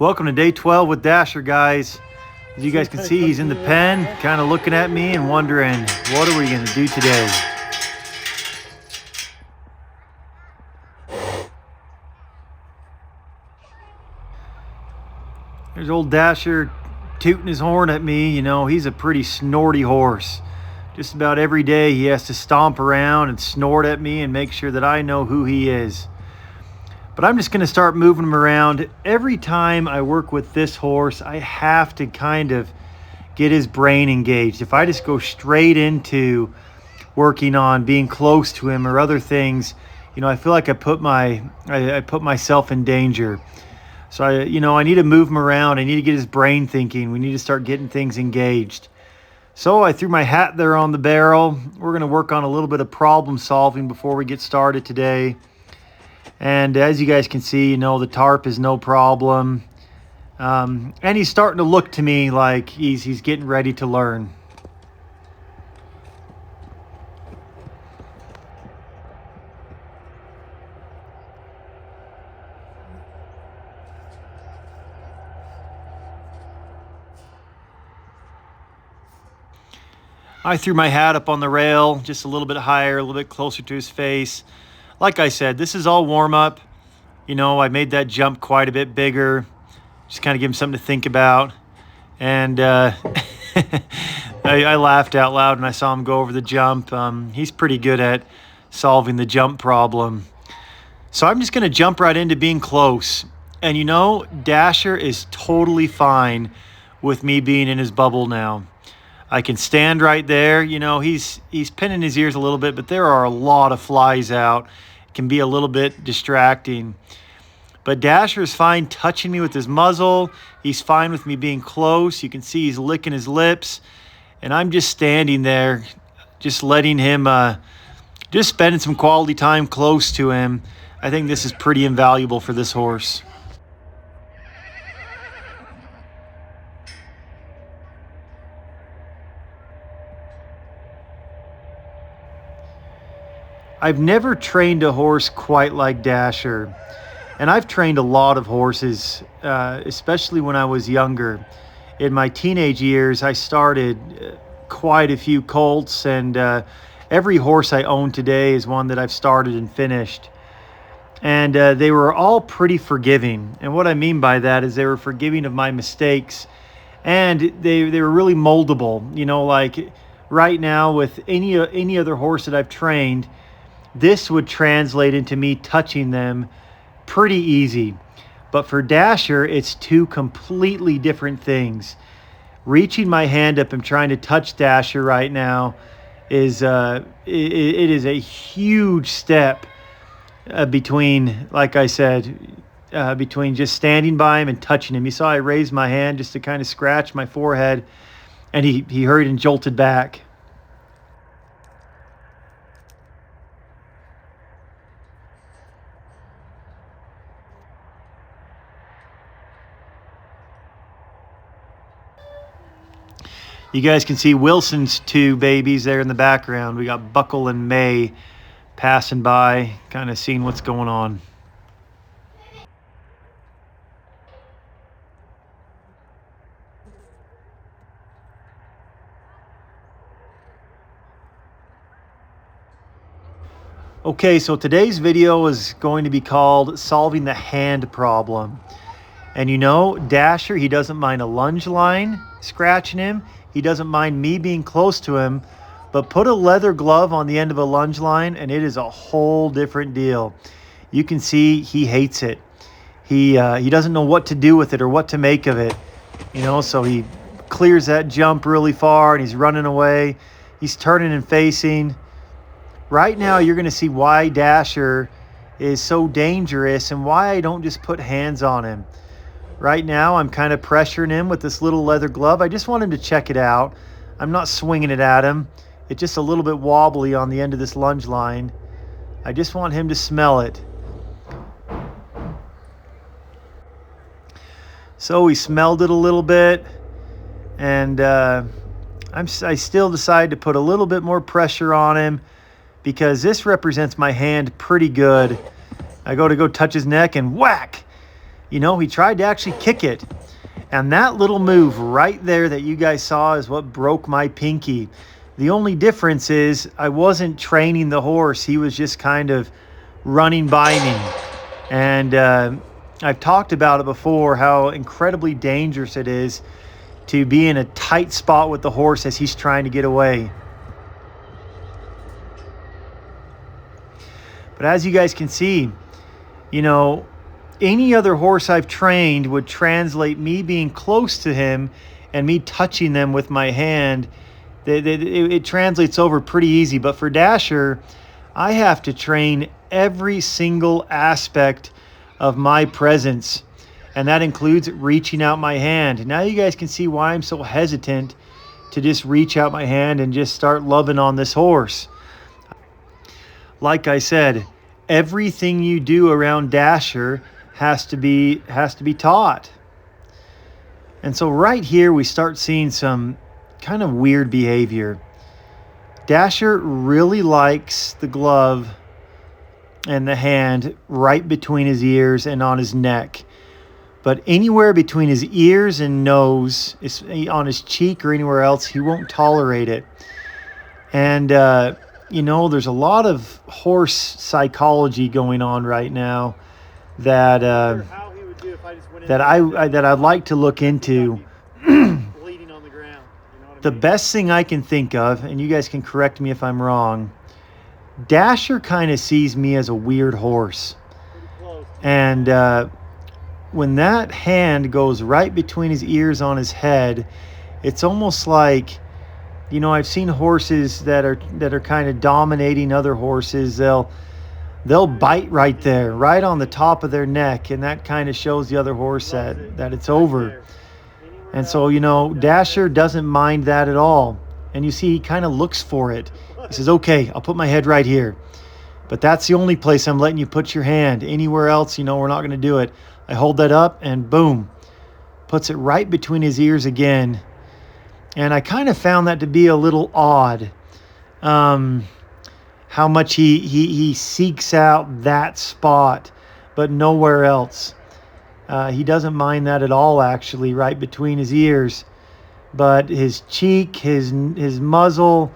Welcome to day 12 with Dasher, guys. As you guys can see, he's in the pen, kind of looking at me and wondering, what are we going to do today? There's old Dasher tooting his horn at me. You know, he's a pretty snorty horse. Just about every day he has to stomp around and snort at me and make sure that I know who he is. But I'm just going to start moving him around. Every time I work with this horse, I have to kind of get his brain engaged. If I just go straight into working on being close to him or other things, you know, I feel like I put myself in danger. So I need to move him around. I need to get his brain thinking. We need to start getting things engaged. So I threw my hat there on the barrel. We're going to work on a little bit of problem solving before we get started today. And as you guys can see, you know, the tarp is no problem. And he's starting to look to me like he's getting ready to learn. I threw my hat up on the rail just a little bit higher, a little bit closer to his face. Like I said, this is all warm up. You know, I made that jump quite a bit bigger. Just kind of give him something to think about. And I laughed out loud when I saw him go over the jump. He's pretty good at solving the jump problem. So I'm just going to jump right into being close. And you know, Dasher is totally fine with me being in his bubble now. I can stand right there. You know, he's pinning his ears a little bit, but there are a lot of flies out. It can be a little bit distracting. But Dasher is fine touching me with his muzzle. He's fine with me being close. You can see he's licking his lips. And I'm just standing there, just letting him, just spending some quality time close to him. I think this is pretty invaluable for this horse. I've never trained a horse quite like Dasher. And I've trained a lot of horses, especially when I was younger. In my teenage years, I started quite a few colts, and every horse I own today is one that I've started and finished. And they were all pretty forgiving. And what I mean by that is they were forgiving of my mistakes, and they were really moldable. You know, like right now with any other horse that I've trained, this would translate into me touching them pretty easy. But for Dasher, it's two completely different things. Reaching my hand up and trying to touch Dasher right now is it is a huge step between, like I said, between just standing by him and touching him. You saw I raised my hand just to kind of scratch my forehead, and he hurried and jolted back. You guys can see Wilson's two babies there in the background. We got Buckle and May passing by, kind of seeing what's going on. Okay, so today's video is going to be called Solving the Hand Problem. And you know, Dasher, he doesn't mind a lunge line scratching him. He doesn't mind me being close to him, but put a leather glove on the end of a lunge line and it is a whole different deal. You can see he hates it. He doesn't know what to do with it or what to make of it. You know, so he clears that jump really far and he's running away. He's turning and facing. Right now, you're going to see why Dasher is so dangerous and why I don't just put hands on him. Right now, I'm kind of pressuring him with this little leather glove. I just want him to check it out. I'm not swinging it at him. It's just a little bit wobbly on the end of this lunge line. I just want him to smell it. So he smelled it a little bit, and I still decide to put a little bit more pressure on him because this represents my hand pretty good. I go to touch his neck and whack. he tried to actually kick it. And that little move right there that you guys saw is what broke my pinky. The only difference is I wasn't training the horse. He was just kind of running by me. And I've talked about it before, how incredibly dangerous it is to be in a tight spot with the horse as he's trying to get away. But as you guys can see, any other horse I've trained would translate me being close to him and me touching them with my hand. It translates over pretty easy. But for Dasher, I have to train every single aspect of my presence. And that includes reaching out my hand. Now you guys can see why I'm so hesitant to just reach out my hand and just start loving on this horse. Like I said, everything you do around Dasher has to be taught. And so right here we start seeing some kind of weird behavior. Dasher really likes the glove and the hand right between his ears and on his neck. But anywhere between his ears and nose, on his cheek or anywhere else, he won't tolerate it. And, there's a lot of horse psychology going on right now that I'd like to look into. The best thing I can think of, and you guys can correct me if I'm wrong, Dasher kind of sees me as a weird horse. And when that hand goes right between his ears on his head, it's almost like, I've seen horses that are kind of dominating other horses. They'll bite right there, right on the top of their neck, and that kind of shows the other horse that it's over. And so, Dasher doesn't mind that at all. And you see, he kind of looks for it. He says, okay, I'll put my head right here. But that's the only place I'm letting you put your hand. Anywhere else, we're not going to do it. I hold that up and boom, puts it right between his ears again. And I kind of found that to be a little odd. How much he seeks out that spot, but nowhere else. He doesn't mind that at all, actually, right between his ears. But his cheek, his muzzle,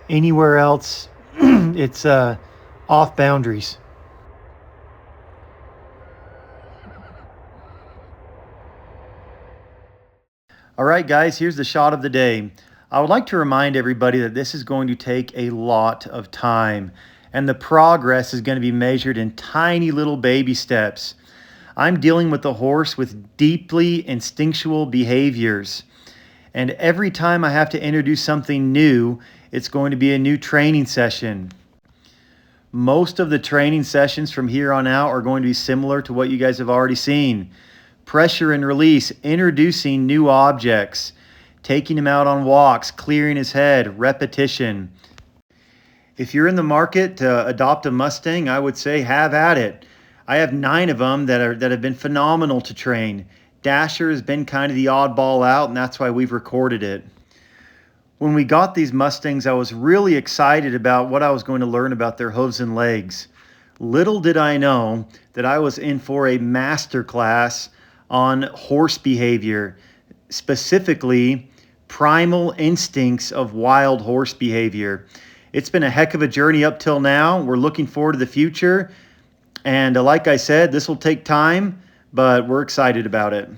anywhere else, it's off boundaries. All right, guys, here's the shot of the day. I would like to remind everybody that this is going to take a lot of time, and the progress is going to be measured in tiny little baby steps. I'm dealing with a horse with deeply instinctual behaviors, and every time I have to introduce something new, it's going to be a new training session. Most of the training sessions from here on out are going to be similar to what you guys have already seen. Pressure and release, introducing new objects, taking him out on walks, clearing his head, repetition. If you're in the market to adopt a Mustang, I would say have at it. I have 9 of them that have been phenomenal to train. Dasher has been kind of the oddball out, and that's why we've recorded it. When we got these Mustangs, I was really excited about what I was going to learn about their hooves and legs. Little did I know that I was in for a master class on horse behavior, specifically primal instincts of wild horse behavior. It's been a heck of a journey up till now. We're looking forward to the future. And like I said, this will take time, but we're excited about it.